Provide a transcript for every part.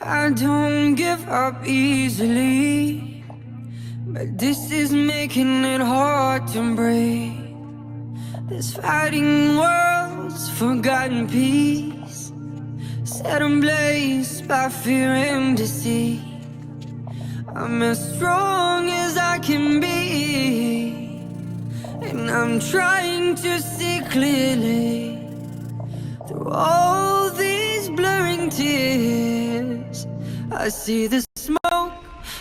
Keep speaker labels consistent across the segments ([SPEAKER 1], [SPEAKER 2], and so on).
[SPEAKER 1] I don't give up easily, but this is making it hard to breathe. This fighting world's forgotten peace, set ablaze by fear and deceit. I'm as strong as I can be, and I'm trying to see clearly through all these blurring tears. I see the smoke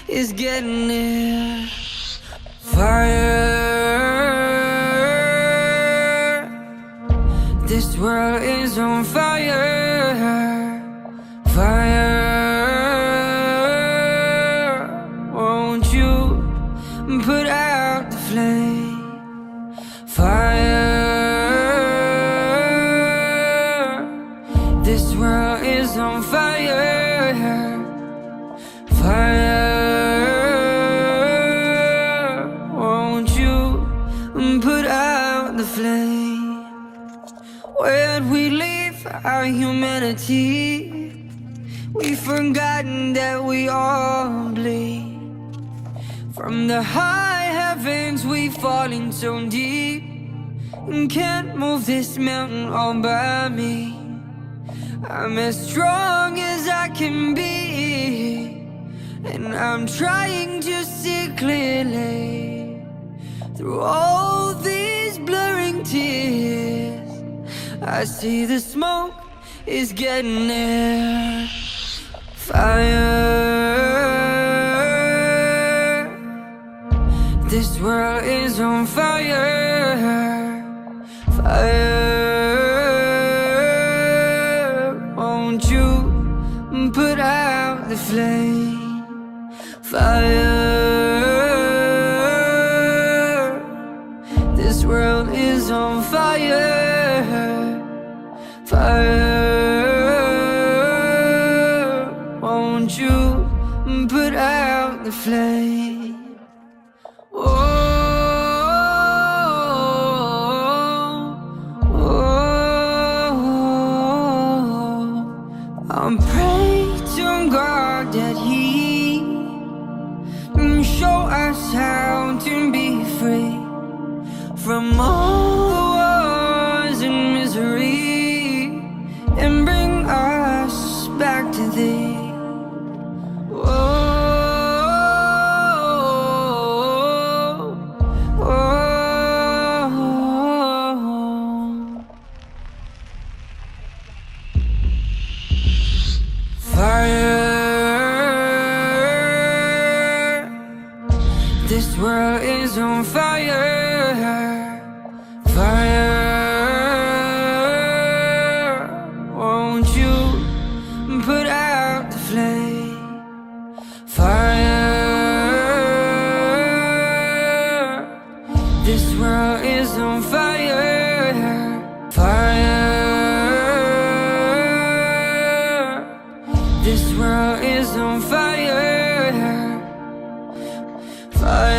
[SPEAKER 1] is getting near. Fire, this world is on fire. Fire, won't you put out the flame? Fire, this world is on fire. Fire, won't you put out the flame? Where'd we leave our humanity? We've forgotten that we all bleed. From the high heavens we've fallen so deep, and can't move this mountain all by me. I'm as strong as I can be, and I'm trying to see clearly through all these blurring tears. I see the smoke is getting near. Fire, this world is on fire. Fire, won't you put out the flame? Fire, this world is on fire. Fire, won't you put out the flame? Oh, oh, I'm praying to God that He show us how to be free from all the wars and misery, and bring us back to Thee. Oh, oh, oh. Fire, this world is on fire. Fire, won't you put out the flame? Fire, this world is on fire. Fire, this world is on fire. Fire.